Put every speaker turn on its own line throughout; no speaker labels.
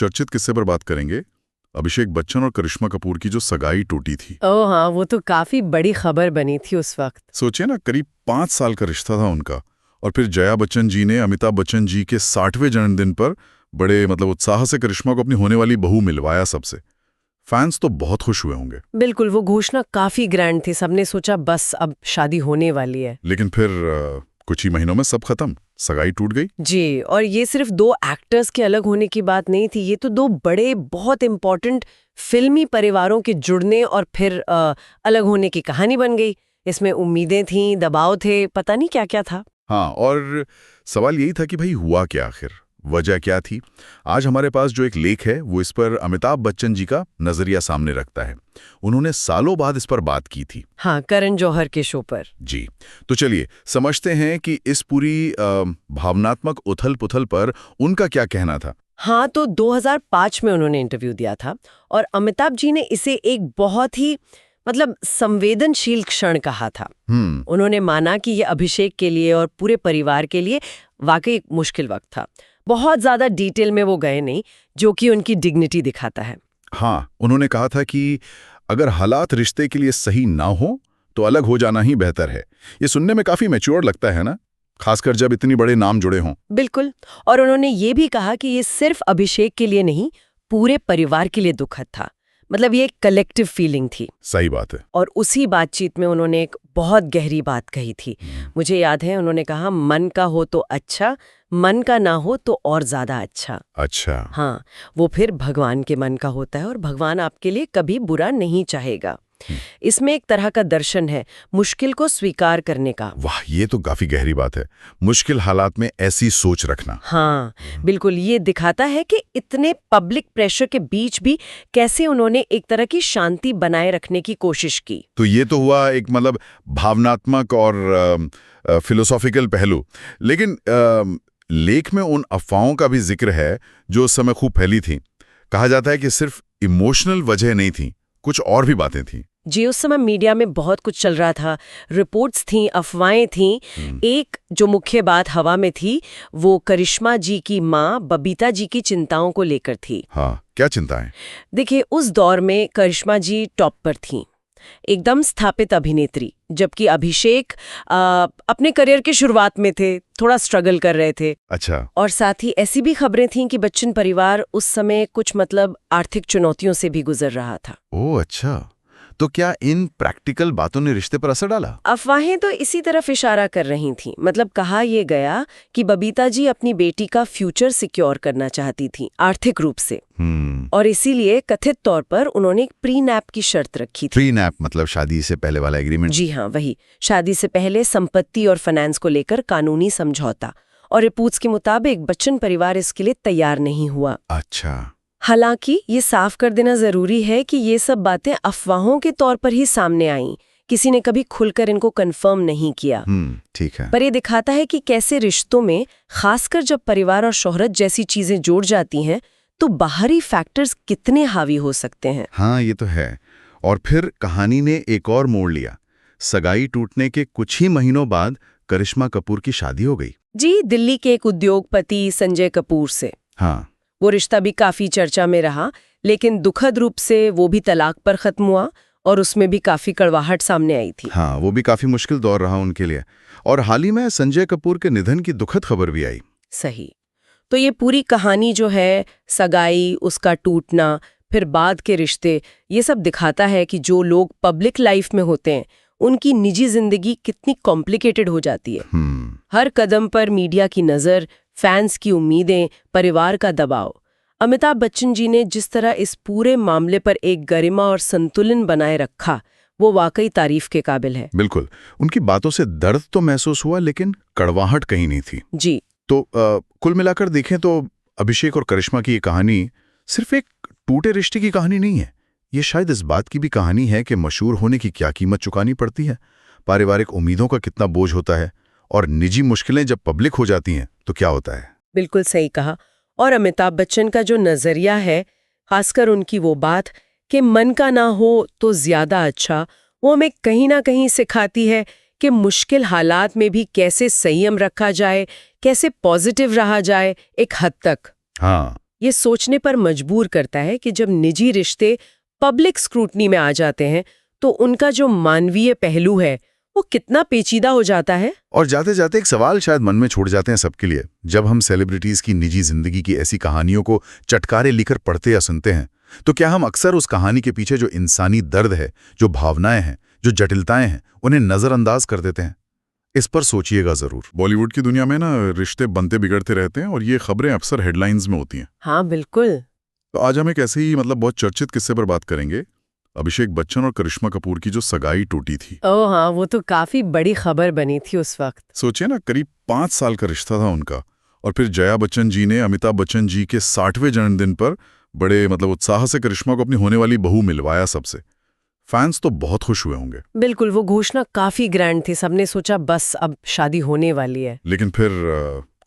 चर्चित किस्से पर बात करेंगे। अभिषेक बच्चन और करिश्मा कपूर की जो सगाई टूटी थी।
ओह हाँ, वो तो काफी बड़ी खबर बनी थी उस वक्त।
सोचिए ना, करीब 5 साल का रिश्ता था उनका, और फिर जया बच्चन जी ने अमिताभ बच्चन जी के 60वें जन्मदिन पर बड़े उत्साह से करिश्मा को अपनी होने वाली बहू मिलवाया सबसे। फैंस तो बहुत खुश हुए होंगे।
बिल्कुल, वो घोषणा काफी ग्रैंड थी, सबने सोचा बस अब शादी होने वाली है।
लेकिन फिर कुछ ही महीनों में सब खत्म, सगाई टूट गई।
जी, और ये सिर्फ दो एक्टर्स के अलग होने की बात नहीं थी, ये तो दो बड़े बहुत इम्पोर्टेंट फिल्मी परिवारों के जुड़ने और फिर अलग होने की कहानी बन गई। इसमें उम्मीदें थीं, दबाव थे, पता नहीं क्या क्या था।
हाँ, और सवाल यही था कि भाई हुआ क्या आखिर, वजह क्या थी। आज हमारे पास जो एक लेख है वो इस पर अमिताभ बच्चन जी का नजरिया सामने रखता है। उन्होंने सालों बाद इस पर बात की थी।
हाँ, करण जौहर के शो पर।
जी, तो चलिए समझते हैं कि इस पूरी भावनात्मक उथल-पुथल पर उनका क्या कहना था।
हाँ, तो 2005 में उन्होंने इंटरव्यू दिया था और अमिताभ जी ने इसे एक बहुत ही संवेदनशील क्षण कहा था। उन्होंने माना कि ये अभिषेक के लिए और पूरे परिवार के लिए वाकई एक मुश्किल वक्त था। बहुत ज्यादा डिटेल में वो गए नहीं, जो कि उनकी डिग्निटी दिखाता है।
हाँ, उन्होंने कहा था कि अगर हालात रिश्ते के लिए सही ना हो तो अलग हो जाना ही बेहतर है। ये सुनने में काफी मैच्योर लगता है ना, खासकर जब इतनी बड़े नाम जुड़े हों।
बिल्कुल, और उन्होंने ये भी कहा कि ये सिर्फ अभिषेक के लिए नहीं, पूरे परिवार के लिए दुखद था। ये एक कलेक्टिव फीलिंग थी।
सही बात है।
और उसी बातचीत में उन्होंने एक बहुत गहरी बात कही थी। मुझे याद है, उन्होंने कहा, मन का हो तो अच्छा, मन का ना हो तो और ज्यादा अच्छा।
अच्छा।
हाँ, वो फिर भगवान के मन का होता है और भगवान आपके लिए कभी बुरा नहीं चाहेगा। इसमें एक तरह का दर्शन है मुश्किल को स्वीकार करने का।
वाह, ये तो काफी गहरी बात है, मुश्किल हालात में ऐसी सोच रखना।
हाँ, बिल्कुल, ये दिखाता है कि इतने पब्लिक प्रेशर के बीच भी कैसे उन्होंने एक तरह की शांति बनाए रखने की कोशिश की।
तो ये तो हुआ एक भावनात्मक और फिलोसॉफिकल पहलू। लेकिन लेख में उन अफवाहों का भी जिक्र है जो उस समय खूब फैली थी। कहा जाता है कि सिर्फ इमोशनल वजह नहीं थी, कुछ और भी बातें थी।
जी, उस समय मीडिया में बहुत कुछ चल रहा था, रिपोर्ट्स थीं, अफवाहें थीं। एक जो मुख्य बात हवा में थी वो करिश्मा जी की माँ बबीता जी की चिंताओं को लेकर थी।
हाँ, क्या चिंताएं?
देखिए, उस दौर में करिश्मा जी टॉप पर थीं, एकदम स्थापित अभिनेत्री, जबकि अभिषेक अपने करियर की शुरुआत में थे, थोड़ा स्ट्रगल कर रहे थे।
अच्छा।
और साथ ही ऐसी भी खबरें थीं कि बच्चन परिवार उस समय कुछ आर्थिक चुनौतियों से भी गुजर रहा था।
ओह अच्छा, तो क्या इन प्रैक्टिकल बातों ने रिश्ते पर असर डाला?
अफवाहें तो इसी तरफ इशारा कर रही थीं। कहा यह गया कि बबीता जी अपनी बेटी का फ्यूचर सिक्योर करना चाहती थीं आर्थिक रूप से। और इसीलिए कथित तौर पर उन्होंने एक प्री नैप की शर्त रखी थी।
प्री नैप शादी से पहले वाला एग्रीमेंट?
जी हाँ, वही, शादी से पहले संपत्ति और फाइनेंस को लेकर कानूनी समझौता। और रिपोर्ट्स के मुताबिक बच्चन परिवार इसके लिए तैयार नहीं हुआ।
अच्छा।
हालांकि ये साफ कर देना जरूरी है कि ये सब बातें अफवाहों के तौर पर ही सामने आईं, किसी ने कभी खुलकर इनको कंफर्म नहीं किया।
ठीक है।
पर ये दिखाता है कि कैसे रिश्तों में, खासकर जब परिवार और शोहरत जैसी चीजें जुड़ जाती हैं, तो बाहरी फैक्टर्स कितने हावी हो सकते हैं।
हाँ, ये तो है। और फिर कहानी ने एक और मोड़ लिया। सगाई टूटने के कुछ ही महीनों बाद करिश्मा कपूर की शादी हो गई।
जी, दिल्ली के एक उद्योगपति संजय कपूर से।
हाँ,
वो रिश्ता भी काफी चर्चा में रहा, लेकिन दुखद रूप से वो भी तलाक पर खत्म हुआ और उसमें भी काफी कड़वाहट सामने आई थी।
हाँ, वो भी काफी मुश्किल दौर रहा उनके लिए। और हाल ही में संजय कपूर के निधन की दुखद खबर भी आई।
सही। तो ये पूरी कहानी जो है, सगाई, उसका टूटना, फिर बाद के रिश्ते, ये सब दिखाता है कि जो लोग पब्लिक लाइफ में होते हैं उनकी निजी जिंदगी कितनी कॉम्प्लिकेटेड हो जाती है। हर कदम पर मीडिया की नजर, फैंस की उम्मीदें, परिवार का दबाव। अमिताभ बच्चन जी ने जिस तरह इस पूरे मामले पर एक गरिमा और संतुलन बनाए रखा, वो वाकई तारीफ के काबिल है।
बिल्कुल, उनकी बातों से दर्द तो महसूस हुआ, लेकिन कड़वाहट कहीं नहीं थी।
जी।
तो कुल मिलाकर देखें तो अभिषेक और करिश्मा की ये कहानी सिर्फ एक टूटे रिश्ते की कहानी नहीं है। ये शायद इस बात की भी कहानी है कि मशहूर होने की क्या कीमत चुकानी पड़ती है, पारिवारिक उम्मीदों का कितना बोझ होता है, और निजी मुश्किलें जब पब्लिक हो जाती हैं तो क्या होता है।
बिल्कुल सही कहा। और अमिताभ बच्चन का जो नजरिया है, खासकर उनकी वो बात कि मन का ना हो तो ज्यादा अच्छा, वो हमें कहीं ना कहीं सिखाती है कि मुश्किल हालात में भी कैसे संयम रखा जाए, कैसे पॉजिटिव रहा जाए एक हद तक।
हाँ,
ये सोचने पर मजबूर करता है कि जब निजी रिश्ते पब्लिक स्क्रूटनी में आ जाते हैं तो उनका जो मानवीय पहलू है वो कितना पेचीदा हो जाता है।
और जाते जाते एक सवाल शायद मन में छोड़ जाते हैं सबके लिए। जब हम सेलिब्रिटीज की निजी जिंदगी की ऐसी कहानियों को चटकारे लिखकर पढ़ते या सुनते हैं, तो क्या हम अक्सर उस कहानी के पीछे जो इंसानी दर्द है, जो भावनाएं हैं, जो जटिलताएं हैं, उन्हें नजरअंदाज कर देते हैं? इस पर सोचिएगा जरूर। बॉलीवुड की दुनिया में ना रिश्ते बनते बिगड़ते रहते हैं और ये खबरें अक्सर हेडलाइंस में होती हैं।
हाँ बिल्कुल।
तो आज हम एक ऐसे ही बहुत चर्चित किस्से पर बात करेंगे, अभिषेक बच्चन और करिश्मा कपूर की जो सगाई टूटी थी।
ओह हाँ, वो तो काफी बड़ी खबर बनी थी उस वक्त।
सोचिए ना, करीब 5 साल का रिश्ता था उनका, और फिर जया बच्चन जी ने अमिताभ बच्चन जी के 60वें जन्मदिन पर बड़े उत्साह से करिश्मा को अपनी होने वाली बहू मिलवाया सबसे। फैंस तो बहुत खुश हुए होंगे।
बिल्कुल, वो घोषणा काफी ग्रैंड थी, सबने सोचा बस अब शादी होने वाली है।
लेकिन फिर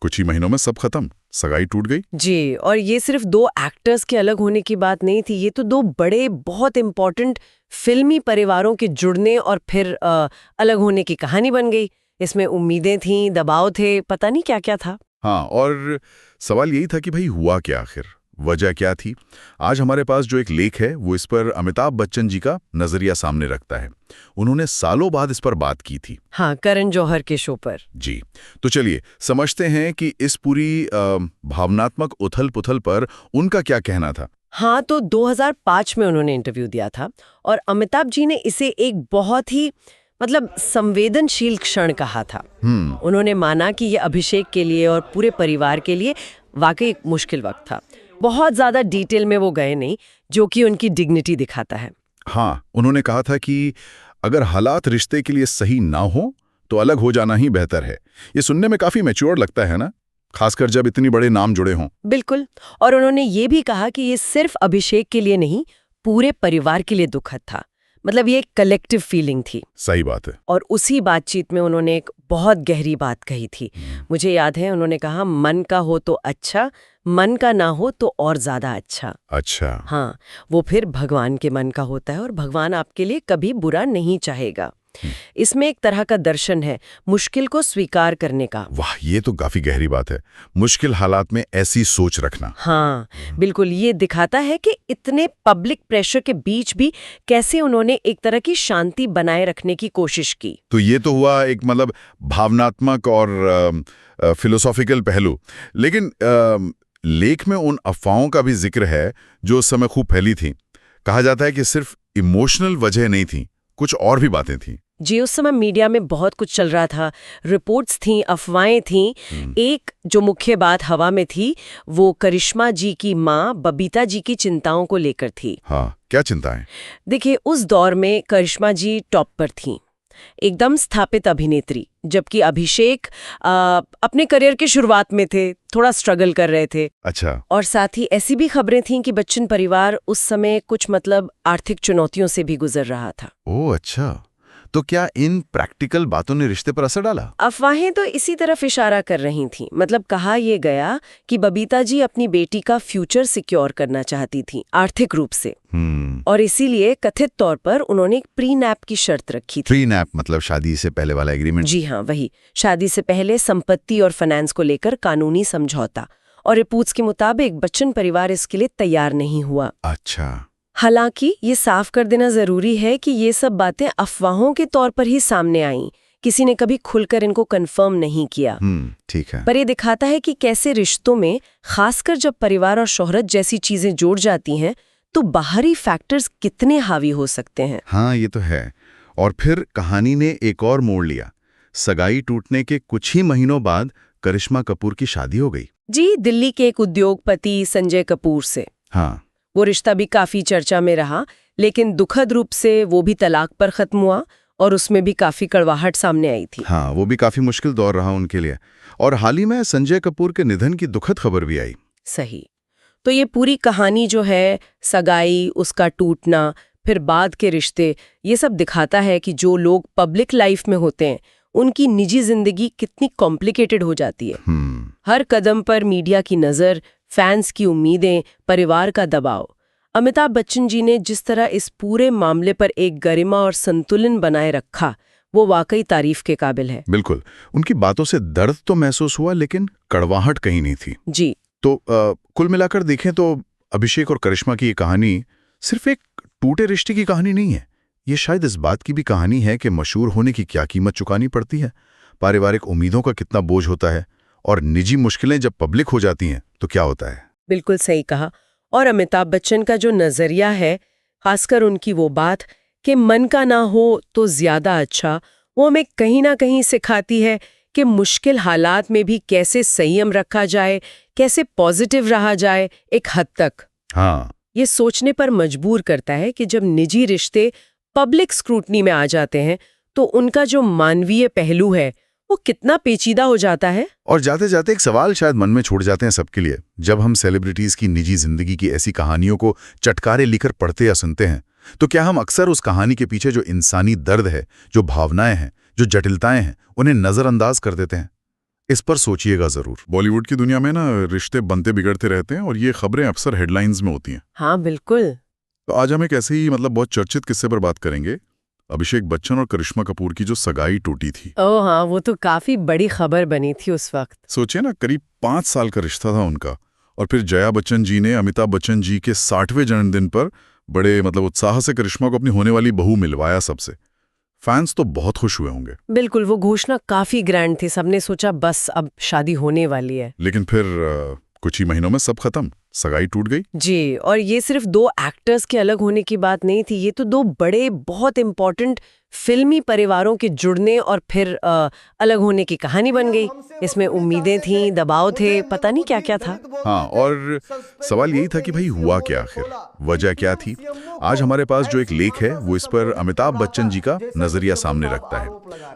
कुछ ही महीनों में सब खत्म, सगाई टूट गई।
जी, और ये सिर्फ 2 एक्टर्स के अलग होने की बात नहीं थी, ये तो 2 बड़े बहुत इम्पोर्टेंट फिल्मी परिवारों के जुड़ने और फिर अलग होने की कहानी बन गई। इसमें उम्मीदें थीं, दबाव थे, पता नहीं क्या क्या था।
हाँ, और सवाल यही था कि भाई हुआ क्या आखिर, वजह क्या थी? आज हमारे पास जो एक लेख है वो इस पर अमिताभ बच्चन जी का नजरिया सामने रखता है। उन्होंने सालों बाद इस पर बात की थी।
हाँ, करण जौहर के शो पर।
जी, तो चलिए समझते हैं कि इस पूरी भावनात्मक उथल-पुथल पर उनका क्या कहना था।
हाँ, तो 2005 में उन्होंने इंटरव्यू दिया था और अमिताभ जी ने इसे एक बहुत ही संवेदनशील क्षण कहा था। उन्होंने माना कि ये अभिषेक के लिए और पूरे परिवार के लिए वाकई एक मुश्किल वक्त था। बहुत ज्यादा डिटेल में वो गए नहीं, जो कि उनकी डिग्निटी दिखाता है।
हाँ, उन्होंने कहा था कि अगर हालात रिश्ते के लिए सही ना हो तो अलग हो जाना ही बेहतर है। ये सुनने में काफी मैच्योर लगता है ना, खासकर जब इतने बड़े नाम जुड़े हों।
बिल्कुल, और उन्होंने ये भी कहा कि ये सिर्फ अभिषेक के लिए नहीं, पूरे परिवार के लिए दुखद था। ये एक कलेक्टिव फीलिंग थी।
सही बात है।
और उसी बातचीत में उन्होंने एक बहुत गहरी बात कही थी। मुझे याद है, उन्होंने कहा मन का हो तो अच्छा, मन का ना हो तो और ज्यादा अच्छा।
अच्छा।
हाँ, वो फिर भगवान के मन का होता है और भगवान आपके लिए कभी बुरा नहीं चाहेगा। इसमें एक तरह का दर्शन है मुश्किल को स्वीकार करने का।
वाह, ये तो काफी गहरी बात है, मुश्किल हालात में ऐसी सोच रखना।
हाँ बिल्कुल, ये दिखाता है कि इतने पब्लिक प्रेशर के बीच भी कैसे उन्होंने एक तरह की शांति बनाए रखने की कोशिश की।
तो ये तो हुआ एक भावनात्मक और फिलोसॉफिकल पहलू। लेकिन लेख में उन अफवाहों का भी जिक्र है जो उस समय खूब फैली थी। कहा जाता है कि सिर्फ इमोशनल वजह नहीं थी, कुछ और भी बातें थीं।
जी, उस समय मीडिया में बहुत कुछ चल रहा था, रिपोर्ट्स थीं, अफवाहें थीं। एक जो मुख्य बात हवा में थी वो करिश्मा जी की माँ बबीता जी की चिंताओं को लेकर थी।
हाँ, क्या चिंताएं?
देखिए, उस दौर में करिश्मा जी टॉप पर थीं, एकदम स्थापित अभिनेत्री, जबकि अभिषेक अपने करियर की शुरुआत में थे, थोड़ा स्ट्रगल कर रहे थे।
अच्छा।
और साथ ही ऐसी भी खबरें थीं कि बच्चन परिवार उस समय कुछ आर्थिक चुनौतियों से भी गुजर रहा था।
ओह अच्छा, तो क्या इन प्रैक्टिकल बातों ने रिश्ते पर असर डाला?
अफवाहें तो इसी तरफ इशारा कर रही थीं। कहा यह गया कि बबीता जी अपनी बेटी का फ्यूचर सिक्योर करना चाहती थीं आर्थिक रूप से। और इसीलिए कथित तौर पर उन्होंने एक प्री नैप की शर्त रखी थी।
प्री नैप शादी से पहले वाला एग्रीमेंट?
जी हाँ, वही, शादी से पहले संपत्ति और फाइनेंस को लेकर कानूनी समझौता। और रिपोर्ट्स के मुताबिक बच्चन परिवार इसके लिए तैयार नहीं हुआ।
अच्छा।
हालांकि ये साफ कर देना जरूरी है कि ये सब बातें अफवाहों के तौर पर ही सामने आईं, किसी ने कभी खुलकर इनको कंफर्म नहीं किया।
ठीक है।
पर ये दिखाता है कि कैसे रिश्तों में, खासकर जब परिवार और शोहरत जैसी चीजें जुड़ जाती हैं, तो बाहरी फैक्टर्स कितने हावी हो सकते हैं।
हाँ, ये तो है। और फिर कहानी ने एक और मोड़ लिया। सगाई टूटने के कुछ ही महीनों बाद करिश्मा कपूर की शादी हो गई।
जी, दिल्ली के एक उद्योगपति संजय कपूर से।
हाँ,
वो रिश्ता भी काफी चर्चा में रहा, लेकिन दुखद रूप से वो भी तलाक पर खत्म हुआ और उसमें भी काफी कड़वाहट सामने आई थी।
हाँ, वो भी काफी मुश्किल दौर रहा उनके लिए। और हाल ही में संजय कपूर के निधन की दुखद खबर भी आई।
सही। तो ये पूरी कहानी जो है, सगाई, उसका टूटना, फिर बाद के रिश्ते, ये सब दिखाता है कि जो लोग पब्लिक लाइफ में होते हैं उनकी निजी जिंदगी कितनी कॉम्प्लिकेटेड हो जाती है। हर कदम पर मीडिया की नजर, फैंस की उम्मीदें, परिवार का दबाव। अमिताभ बच्चन जी ने जिस तरह इस पूरे मामले पर एक गरिमा और संतुलन बनाए रखा, वो वाकई तारीफ के काबिल है।
बिल्कुल, उनकी बातों से दर्द तो महसूस हुआ, लेकिन कड़वाहट कहीं नहीं थी।
जी।
तो कुल मिलाकर देखें तो अभिषेक और करिश्मा की ये कहानी सिर्फ एक टूटे रिश्ते की कहानी नहीं है। ये शायद इस बात की भी कहानी है कि मशहूर होने की क्या कीमत चुकानी पड़ती है, पारिवारिक उम्मीदों का कितना बोझ होता है, और निजी मुश्किलें जब पब्लिक हो जाती हैं तो क्या होता है।
बिल्कुल सही कहा। और अमिताभ बच्चन का जो नजरिया है, खासकर उनकी वो बात कि मन का ना हो तो ज्यादा अच्छा, वो हमें कहीं ना कहीं सिखाती है कि मुश्किल हालात में भी कैसे संयम रखा जाए, कैसे पॉजिटिव रहा जाए एक हद तक।
हाँ,
ये सोचने पर मजबूर करता है कि जब निजी रिश्ते पब्लिक स्क्रूटनी में आ जाते हैं तो उनका जो मानवीय पहलू है वो कितना पेचीदा हो जाता है।
और जाते जाते एक सवाल शायद मन में छोड़ जाते हैं सबके लिए। जब हम सेलिब्रिटीज की निजी जिंदगी की ऐसी कहानियों को चटकारे लिखकर पढ़ते या सुनते हैं, तो क्या हम अक्सर उस कहानी के पीछे जो इंसानी दर्द है, जो भावनाएं हैं, जो जटिलताएं हैं, उन्हें नजरअंदाज कर देते हैं? इस पर सोचिएगा जरूर।
बॉलीवुड की दुनिया में ना रिश्ते बनते बिगड़ते रहते हैं और ये खबरें अक्सर हेडलाइंस में होती हैं।
हाँ बिल्कुल।
तो आज हम एक ऐसे ही बहुत चर्चित किस्से पर बात करेंगे, अभिषेक बच्चन और करिश्मा कपूर की जो सगाई टूटी थी।
ओह हाँ, वो तो काफी बड़ी खबर बनी थी उस वक्त।
सोचिए ना, करीब 5 साल का रिश्ता था उनका, और फिर जया बच्चन जी ने अमिताभ बच्चन जी के 60वें जन्मदिन पर बड़े उत्साह से करिश्मा को अपनी होने वाली बहू मिलवाया सबसे। फैंस तो बहुत खुश हुए होंगे।
बिल्कुल, वो घोषणा काफी ग्रैंड थी, सबने सोचा बस अब शादी होने वाली है।
लेकिन फिर कुछ ही महीनों में सब खत्म, सगाई टूट गई।
जी, और ये सिर्फ 2 एक्टर्स के अलग होने की बात नहीं थी, ये तो 2 बड़े बहुत इम्पोर्टेंट फिल्मी परिवारों के जुड़ने और फिर अलग होने की कहानी बन गई। इसमें उम्मीदें थीं, दबाव थे, पता नहीं क्या क्या था।
हाँ, और सवाल यही था कि भाई हुआ क्या आखिर, वजह क्या थी। आज हमारे पास जो एक लेख है वो इस पर अमिताभ बच्चन जी का नजरिया सामने रखता है।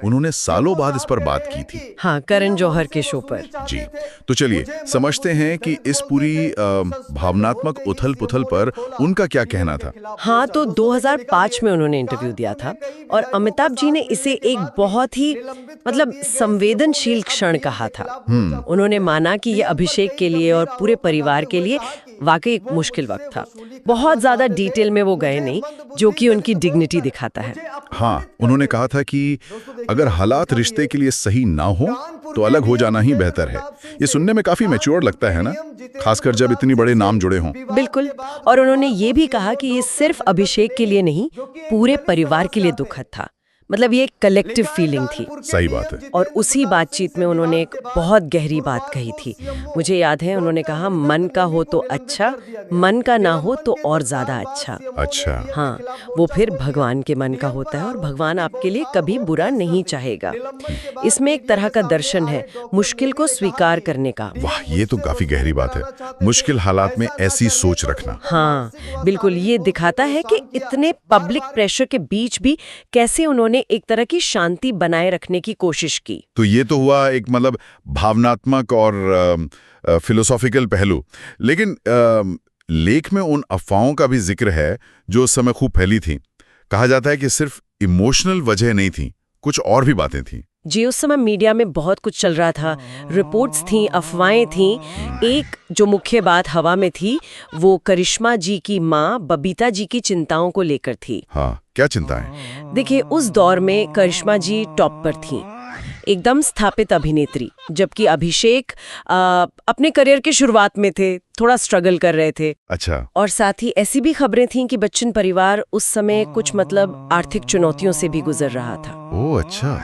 उन्होंने सालों बाद इस पर बात की थी।
हाँ, करण जौहर के शो पर।
जी, तो चलिए समझते हैं कि इस पूरी भावनात्मक उथल पुथल पर उनका क्या कहना था।
हाँ, तो 2005 में उन्होंने इंटरव्यू दिया था और अमिताभ जी ने इसे एक बहुत ही संवेदनशील क्षण कहा था। उन्होंने माना कि ये अभिषेक के लिए और पूरे परिवार के लिए वाकई एक मुश्किल वक्त था। बहुत ज्यादा डिटेल में वो गए नहीं, जो कि उनकी डिग्निटी दिखाता है।
हाँ, उन्होंने कहा था कि अगर हालात रिश्ते के लिए सही ना हो तो अलग हो जाना ही बेहतर है। ये सुनने में काफी मैच्योर लगता है ना, खासकर जब इतने बड़े नाम जुड़े हों।
बिल्कुल, और उन्होंने ये भी कहा कि ये सिर्फ अभिषेक के लिए नहीं, पूरे परिवार के लिए दुखद था। ये एक कलेक्टिव फीलिंग थी।
सही बात है।
और उसी बातचीत में उन्होंने एक बहुत गहरी बात कही थी। मुझे याद है, उन्होंने कहा मन का हो तो अच्छा, मन का ना हो तो और ज्यादा अच्छा।
अच्छा।
हाँ, वो फिर भगवान के मन का होता है और भगवान आपके लिए कभी बुरा नहीं चाहेगा। इसमें एक तरह का दर्शन है मुश्किल को स्वीकार करने का।
वाह, ये तो काफी गहरी बात है, मुश्किल हालात में ऐसी सोच रखना।
हाँ बिल्कुल, ये दिखाता है कि इतने पब्लिक प्रेशर के बीच भी कैसे उन्होंने एक तरह की शांति बनाए रखने की कोशिश की।
तो ये तो हुआ एक भावनात्मक और फिलोसॉफिकल पहलू। लेकिन लेख में उन अफवाहों का भी जिक्र है जो उस समय खूब फैली थी। कहा जाता है कि सिर्फ इमोशनल वजह नहीं थी, कुछ और भी बातें थी।
जी, उस समय मीडिया में बहुत कुछ चल रहा था, रिपोर्ट्स थीं, अफवाहें थीं। एक जो मुख्य बात हवा में थी वो करिश्मा जी की माँ बबीता जी की चिंताओं को लेकर थी।
हाँ, क्या चिंताएं?
देखिए, उस दौर में करिश्मा जी टॉप पर थीं, एकदम स्थापित अभिनेत्री, जबकि अभिषेक अपने करियर की शुरुआत में थे, थोड़ा स्ट्रगल कर रहे थे।
अच्छा।
और साथ ही ऐसी भी खबरें थीं कि बच्चन परिवार उस समय कुछ आर्थिक चुनौतियों से भी गुजर रहा था।
ओह अच्छा,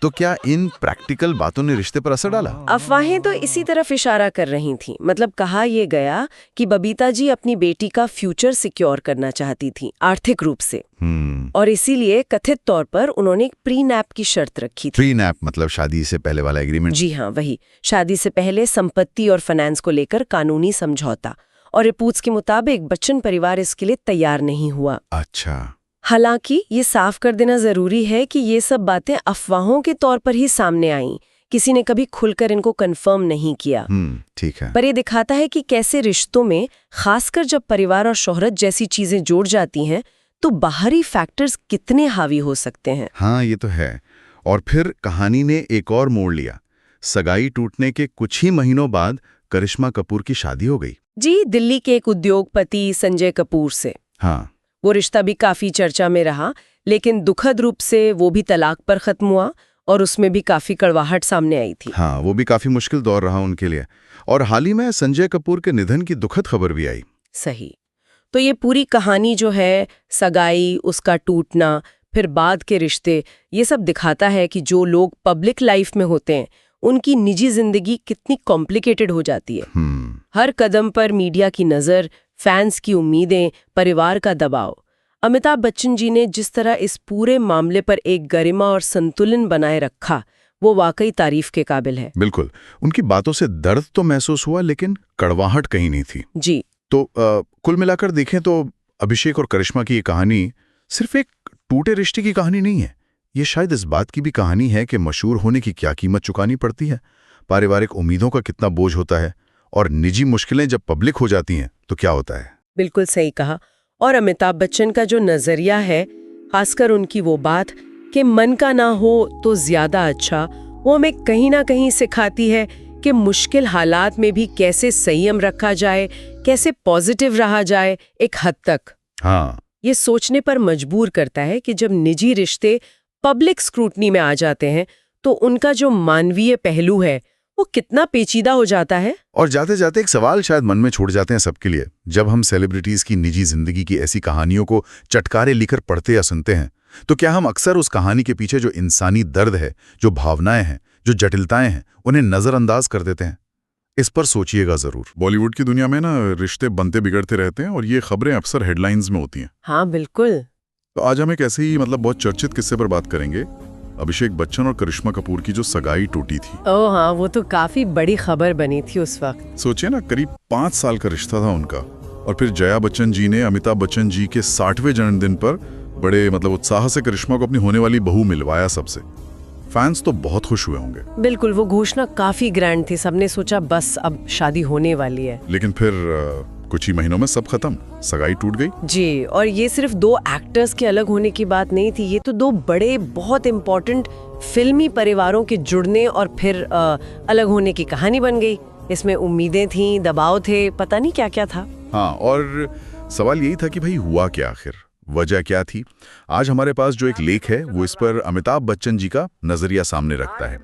तो क्या इन प्रैक्टिकल बातों ने रिश्ते पर असर डाला?
अफवाहें तो इसी तरफ इशारा कर रही थीं। कहा यह गया कि बबीता जी अपनी बेटी का फ्यूचर सिक्योर करना चाहती थीं आर्थिक रूप से, और इसीलिए कथित तौर पर उन्होंने एक प्री नैप की शर्त रखी थी।
प्री नैप शादी से पहले वाला एग्रीमेंट?
जी हाँ, वही, शादी से पहले संपत्ति और फाइनेंस को लेकर कानूनी समझौता। और रिपोर्ट्स के मुताबिक बच्चन परिवार इसके लिए तैयार नहीं हुआ।
अच्छा।
हालांकि ये साफ कर देना जरूरी है कि ये सब बातें अफवाहों के तौर पर ही सामने आईं, किसी ने कभी खुलकर इनको कंफर्म नहीं किया।
ठीक है।
पर ये दिखाता है कि कैसे रिश्तों में, खासकर जब परिवार और शोहरत जैसी चीजें जुड़ जाती हैं, तो बाहरी फैक्टर्स कितने हावी हो सकते हैं।
हाँ, ये तो है। और फिर कहानी ने एक और मोड़ लिया। सगाई टूटने के कुछ ही महीनों बाद करिश्मा कपूर की शादी हो गई।
जी, दिल्ली के एक उद्योगपति संजय कपूर से।
हाँ,
वो रिश्ता भी काफी चर्चा में रहा, लेकिन दुखद रूप से वो भी तलाक पर खत्म हुआ और उसमें भी काफी कड़वाहट सामने आई थी।
हाँ, वो भी काफी मुश्किल दौर रहा उनके लिए। और हाल ही में संजय कपूर के निधन की दुखद खबर भी आई।
सही। तो ये पूरी कहानी जो है, सगाई, उसका टूटना, फिर बाद के रिश्ते, ये सब दिखाता है कि जो लोग पब्लिक लाइफ में होते हैं उनकी निजी जिंदगी कितनी कॉम्प्लिकेटेड हो जाती है। हर कदम पर मीडिया की नज़र, फैंस की उम्मीदें, परिवार का दबाव। अमिताभ बच्चन जी ने जिस तरह इस पूरे मामले पर एक गरिमा और संतुलन बनाए रखा, वो वाकई तारीफ के काबिल है।
बिल्कुल, उनकी बातों से दर्द तो महसूस हुआ, लेकिन कड़वाहट कहीं नहीं थी।
जी।
तो कुल मिलाकर देखें तो अभिषेक और करिश्मा की ये कहानी सिर्फ एक टूटे रिश्ते की कहानी नहीं है। ये शायद इस बात की भी कहानी है कि मशहूर होने की क्या कीमत चुकानी पड़ती है, पारिवारिक उम्मीदों का कितना बोझ होता है, और निजी मुश्किलें जब पब्लिक हो जाती हैं तो क्या होता है।
बिल्कुल सही कहा। और अमिताभ बच्चन का जो नजरिया है, खासकर उनकी वो बात कि मन का ना हो तो ज्यादा अच्छा, वो हमें कहीं ना कहीं सिखाती है कि मुश्किल हालात में भी कैसे संयम रखा जाए, कैसे पॉजिटिव रहा जाए एक हद तक।
हाँ,
ये सोचने पर मजबूर करता है कि जब निजी रिश्ते पब्लिक स्क्रूटनी में आ जाते हैं तो उनका जो मानवीय पहलू है वो कितना पेचीदा हो जाता है।
और जाते जाते एक सवाल शायद मन में छोड़ जाते हैं सबके लिए। जब हम सेलिब्रिटीज की निजी जिंदगी की ऐसी कहानियों को चटकारे लिखकर पढ़ते या सुनते हैं, तो क्या हम अक्सर उस कहानी के पीछे जो इंसानी दर्द है, जो भावनाएं हैं, जो जटिलताएं हैं, उन्हें नजरअंदाज कर देते हैं? इस पर सोचिएगा जरूर।
बॉलीवुड की दुनिया में ना रिश्ते बनते बिगड़ते रहते हैं और ये खबरें अक्सर हेडलाइंस में होती हैं।
हाँ बिल्कुल।
तो आज हम एक ऐसे ही बहुत चर्चित किस्से पर बात करेंगे, अभिषेक बच्चन और करिश्मा कपूर की जो सगाई टूटी थी।
ओह हाँ, वो तो काफी बड़ी खबर बनी थी उस वक्त।
सोचिए ना, करीब 5 साल का रिश्ता था उनका, और फिर जया बच्चन जी ने अमिताभ बच्चन जी के 60वें जन्मदिन पर बड़े उत्साह से करिश्मा को अपनी होने वाली बहू मिलवाया सबसे। फैंस तो बहुत खुश हुए होंगे।
बिल्कुल, वो घोषणा काफी ग्रैंड थी, सबने सोचा बस अब शादी होने वाली है।
लेकिन फिर कुछ ही महीनों में सब खत्म, सगाई टूट गई।
जी, और ये सिर्फ 2 एक्टर्स के अलग होने की बात नहीं थी, ये तो 2 बड़े बहुत इम्पोर्टेंट फिल्मी परिवारों के जुड़ने और फिर अलग होने की कहानी बन गई। इसमें उम्मीदें थीं, दबाव थे, पता नहीं क्या क्या था।
हाँ, और सवाल यही था कि भाई हुआ क्या आखिर, वजह क्या थी। आज हमारे पास जो एक लेख है वो इस पर अमिताभ बच्चन जी का नजरिया सामने रखता है।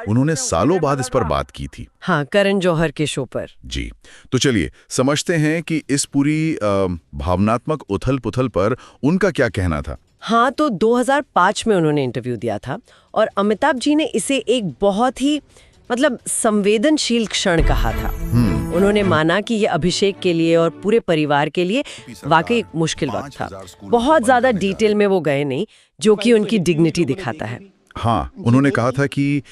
उन्होंने सालों बाद इस पर बात की थी।
हाँ, करण जौहर के शो पर।
जी, तो चलिए समझते हैं कि इस पूरी भावनात्मक उथल पुथल पर उनका क्या कहना था।
हाँ, तो 2005 में उन्होंने इंटरव्यू दिया था और अमिताभ जी ने इसे एक बहुत ही संवेदनशील क्षण कहा था। उन्होंने माना कि ये अभिषेक के लिए और पूरे परिवार के लिए वाकई एक मुश्किल वक्त था। बहुत ज्यादा डिटेल में वो गए नहीं, जो कि उनकी डिग्निटी दिखाता है।
हाँ, उन्होंने कहा था कि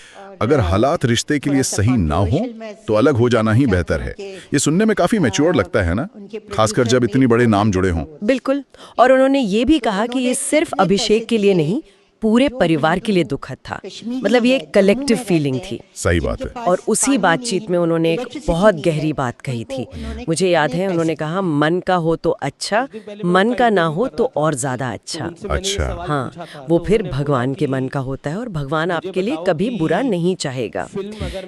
अगर हालात रिश्ते के लिए सही ना हो तो अलग हो जाना ही बेहतर है। ये सुनने में काफी मैच्योर लगता है ना, खासकर जब इतने बड़े नाम जुड़े हों।
बिल्कुल, और उन्होंने ये भी कहा कि ये सिर्फ अभिषेक के लिए नहीं, पूरे परिवार के लिए दुखद था। ये एक कलेक्टिव फीलिंग थी।
सही बात है।
और उसी बातचीत में उन्होंने एक बहुत गहरी बात कही थी। मुझे याद है, उन्होंने कहा मन का हो तो अच्छा, मन का ना हो तो और ज्यादा अच्छा।
अच्छा।
हाँ, वो फिर भगवान के मन का होता है और भगवान आपके लिए कभी बुरा नहीं चाहेगा।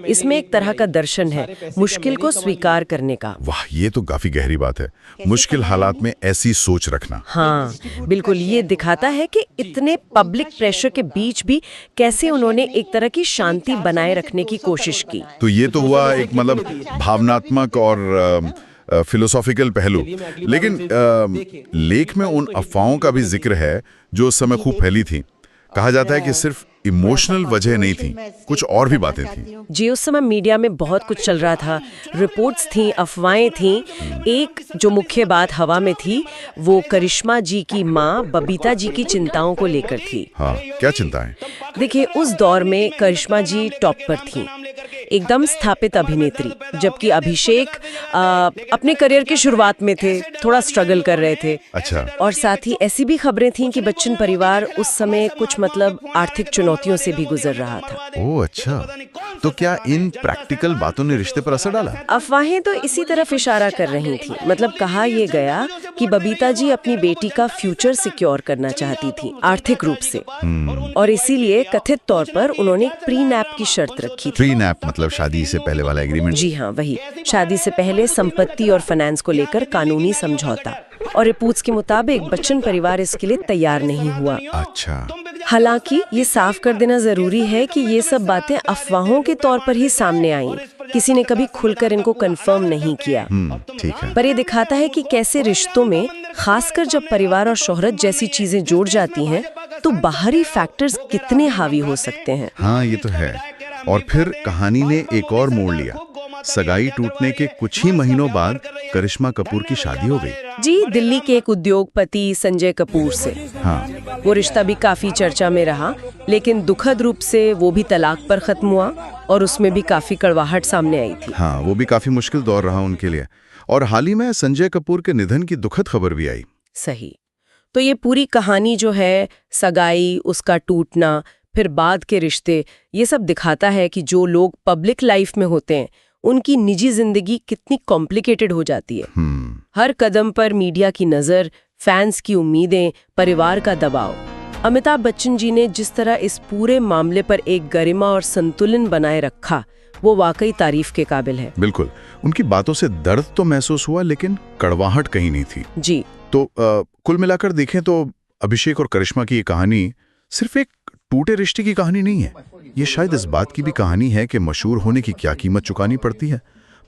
इसमें एक तरह का दर्शन है मुश्किल को स्वीकार करने का।
वाह, ये तो काफी गहरी बात है, मुश्किल हालात में ऐसी सोच रखना।
हाँ बिल्कुल, ये दिखाता है कि इतने पब्लिक प्रेशर के बीच भी कैसे उन्होंने एक तरह की शांति बनाए रखने की कोशिश की।
तो ये तो हुआ एक भावनात्मक और फिलोसॉफिकल पहलू। लेकिन लेख में उन अफवाहों का भी जिक्र है जो उस समय खूब फैली थी। कहा जाता है कि सिर्फ इमोशनल वजह नहीं थी, कुछ और भी बातें थी।
जी, उस समय मीडिया में बहुत कुछ चल रहा था, रिपोर्ट्स थी, अफवाहें थी। एक जो मुख्य बात हवा में थी वो करिश्मा जी की माँ बबीता जी की चिंताओं को लेकर थी।
हाँ, क्या चिंताएं?
देखिए, उस दौर में करिश्मा जी टॉप पर थी, एकदम स्थापित अभिनेत्री, जबकि अभिषेक अपने करियर की शुरुआत में थे, थोड़ा स्ट्रगल कर रहे थे।
अच्छा।
और साथ ही ऐसी भी खबरें थीं कि बच्चन परिवार उस समय कुछ आर्थिक चुनौतियों से भी गुजर रहा था।
ओह अच्छा, तो क्या इन प्रैक्टिकल बातों ने रिश्ते पर असर डाला?
अफवाहें तो इसी तरफ इशारा कर रही थी। कहा यह गया कि बबीता जी अपनी बेटी का फ्यूचर सिक्योर करना चाहती थी आर्थिक रूप से, और इसीलिए कथित तौर पर उन्होंने प्री नैप की शर्त रखी थी।
प्री नैप मतलब शादी से पहले वाला एग्रीमेंट?
जी हाँ, वही, शादी से पहले संपत्ति और फाइनेंस को लेकर कानूनी समझौता। और रिपोर्ट्स के मुताबिक बच्चन परिवार इसके लिए तैयार नहीं हुआ।
अच्छा।
हालांकि ये साफ कर देना जरूरी है कि ये सब बातें अफवाहों के तौर पर ही सामने आईं। किसी ने कभी खुलकर इनको कंफर्म नहीं किया।
ठीक है।
पर ये दिखाता है कि कैसे रिश्तों में, खासकर जब परिवार और शोहरत जैसी चीजें जुड़ जाती हैं, तो बाहरी फैक्टर्स कितने हावी हो सकते हैं।
हाँ, ये तो है। और फिर कहानी ने एक और मोड़ लिया। सगाई टूटने के कुछ ही महीनों बाद करिश्मा कपूर की शादी हो गई।
जी, दिल्ली के एक उद्योगपति संजय कपूर से।
हाँ,
वो रिश्ता भी काफी चर्चा में रहा, लेकिन दुखद रूप से वो भी तलाक पर खत्म हुआ और उसमें भी काफी कड़वाहट सामने आई थी।
हाँ, वो भी काफी मुश्किल दौर रहा उनके लिए। और हाल ही में संजय कपूर के निधन की दुखद खबर भी आई।
सही। तो ये पूरी कहानी जो है, सगाई, उसका टूटना, फिर बाद के रिश्ते, ये सब दिखाता है कि जो लोग पब्लिक लाइफ में होते हैं, उनकी निजी जिंदगी कितनी कॉम्प्लिकेटेड हो जाती है। हर कदम पर मीडिया की नज़र, फैंस की उम्मीदें, परिवार का दबाव। अमिताभ बच्चन जी ने जिस तरह इस पूरे मामले पर एक गरिमा और संतुलन बनाए रखा, वो वाकई तारीफ के काबिल है।
बिल्कुल। उनकी बातों से दर्द तो महसूस हुआ, लेकिन कड़वाहट कहीं नहीं थी।
जी।
तो कुल मिलाकर देखें तो अभिषेक और करिश्मा की ये कहानी सिर्फ एक टूटे रिश्ते की कहानी नहीं है। ये शायद इस बात की भी कहानी है कि मशहूर होने की क्या कीमत चुकानी पड़ती है,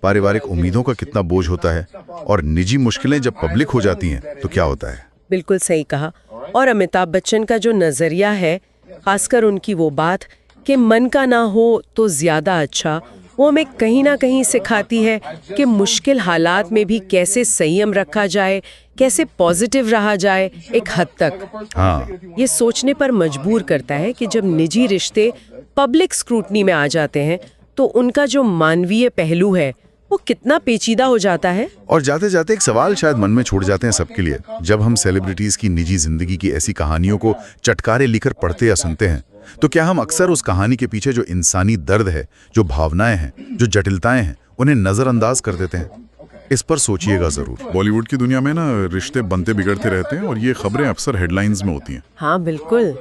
पारिवारिक उम्मीदों का कितना बोझ होता है, और निजी मुश्किलें जब पब्लिक हो जाती हैं तो क्या होता है।
बिल्कुल सही कहा। और अमिताभ बच्चन का जो नजरिया है, खासकर उनकी वो बात कि मन का ना हो तो ज्यादा अच्छा, वो हमें कहीं ना कहीं सिखाती है कि मुश्किल हालात में भी कैसे संयम रखा जाए, कैसे पॉजिटिव रहा जाए एक हद तक।
हाँ,
ये सोचने पर मजबूर करता है कि जब निजी रिश्ते पब्लिक स्क्रूटनी में आ जाते हैं, तो उनका जो मानवीय पहलू है वो कितना पेचीदा हो जाता है।
और जाते जाते एक सवाल शायद मन में छोड़ जाते हैं सबके लिए। जब हम सेलिब्रिटीज की निजी जिंदगी की ऐसी कहानियों को चटकारे लिखकर पढ़ते या सुनते हैं, तो क्या हम अक्सर उस कहानी के पीछे जो इंसानी दर्द है, जो भावनाएं हैं, जो जटिलताएं हैं, उन्हें नजरअंदाज कर देते हैं? इस पर सोचिएगा जरूर।
बॉलीवुड की दुनिया में ना रिश्ते बनते बिगड़ते रहते हैं और ये खबरें अक्सर हेडलाइंस में होती हैं।
हाँ बिल्कुल।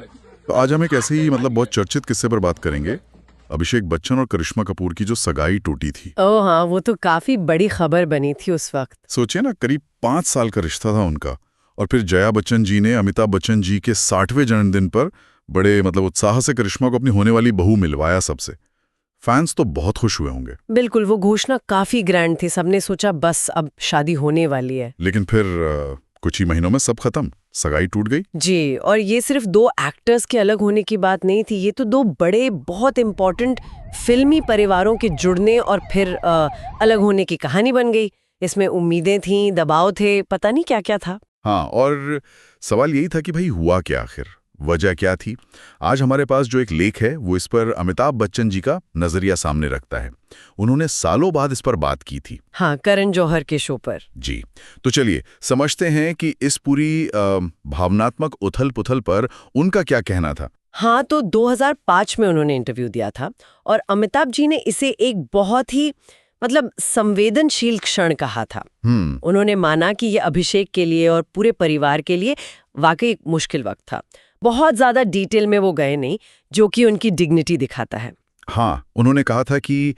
तो आज हम एक ऐसे ही बहुत चर्चित किस्से पर बात करेंगे, अभिषेक बच्चन और करिश्मा कपूर की जो सगाई टूटी थी।
ओह हाँ, वो तो काफी बड़ी खबर बनी थी उस वक्त।
सोचिए ना, करीब 5 साल का रिश्ता था उनका, और फिर जया बच्चन जी ने अमिताभ बच्चन जी के 60वें जन्मदिन पर बड़े उत्साह से करिश्मा को अपनी होने वाली बहू मिलवाया सबसे। फैंस तो बहुत खुश हुए होंगे।
बिल्कुल, वो घोषणा काफी ग्रैंड थी, सबने सोचा बस अब शादी होने वाली है।
लेकिन फिर कुछ ही महीनों में सब खत्म, सगाई टूट गई।
जी, और ये सिर्फ दो एक्टर्स के अलग होने की बात नहीं थी, ये तो दो बड़े बहुत इम्पोर्टेंट फिल्मी परिवारों के जुड़ने और फिर अलग होने की कहानी बन गई। इसमें उम्मीदें थीं, दबाव थे, पता नहीं क्या क्या था।
हाँ, और सवाल यही था कि भाई हुआ क्या आखिर, वजह क्या थी। आज हमारे पास जो एक लेख है वो इस पर अमिताभ बच्चन जी का नजरिया सामने रखता है। उन्होंने सालों बाद इस पर बात की थी।
हाँ, करण जौहर के शो पर।
जी, तो चलिए समझते हैं कि इस पूरी भावनात्मक उथल पुथल पर उनका क्या कहना था।
हाँ, तो 2005 में उन्होंने इंटरव्यू दिया था और अमिताभ जी ने इसे एक बहुत ही संवेदनशील क्षण कहा था। उन्होंने माना कि ये अभिषेक के लिए और पूरे परिवार के लिए वाकई एक मुश्किल वक्त था। बहुत ज्यादा डिटेल में वो गए नहीं, जो कि उनकी डिग्निटी दिखाता है।
हाँ, उन्होंने कहा था कि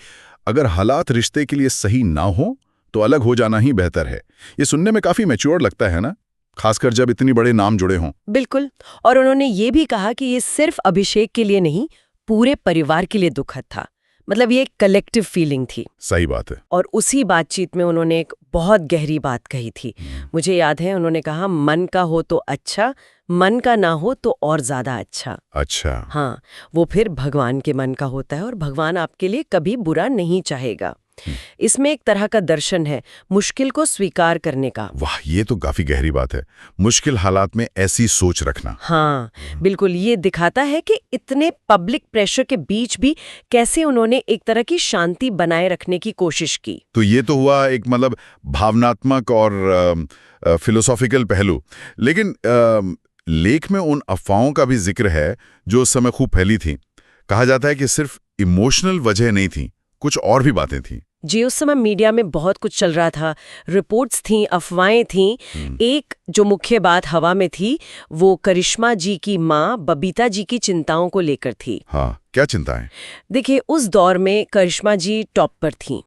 अगर हालात रिश्ते के लिए सही ना हो तो अलग हो जाना ही बेहतर है। ये सुनने में काफी मैच्योर लगता है ना, खासकर जब इतने बड़े नाम जुड़े हों।
बिल्कुल, और उन्होंने ये भी कहा कि ये सिर्फ अभिषेक के लिए नहीं, पूरे परिवार के लिए दुखद था। ये एक कलेक्टिव फीलिंग थी।
सही बात है।
और उसी बातचीत में उन्होंने एक बहुत गहरी बात कही थी। मुझे याद है, उन्होंने कहा, मन का हो तो अच्छा, मन का ना हो तो और ज्यादा अच्छा।
अच्छा।
हाँ, वो फिर भगवान के मन का होता है और भगवान आपके लिए कभी बुरा नहीं चाहेगा। इसमें एक तरह का दर्शन है मुश्किल को स्वीकार करने का।
वाह, ये तो काफी गहरी बात है, मुश्किल हालात में ऐसी सोच रखना।
हाँ बिल्कुल, ये दिखाता है कि इतने पब्लिक प्रेशर के बीच भी कैसे उन्होंने एक तरह की शांति बनाए रखने की कोशिश की।
तो ये तो हुआ एक भावनात्मक और फिलोसॉफिकल पहलू। लेकिन लेख में उन अफवाहों का भी जिक्र है जो उस समय खूब फैली थी। कहा जाता है कि सिर्फ इमोशनल वजह नहीं थी, कुछ और भी बातें थी।
जी, उस समय मीडिया में बहुत कुछ चल रहा था, रिपोर्ट्स थी, अफवाहें थी। एक जो मुख्य बात हवा में थी, वो करिश्मा जी की माँ बबीता जी की चिंताओं को लेकर थी।
हाँ, क्या चिंताएं?
देखिए, उस दौर में करिश्मा जी टॉप पर थी।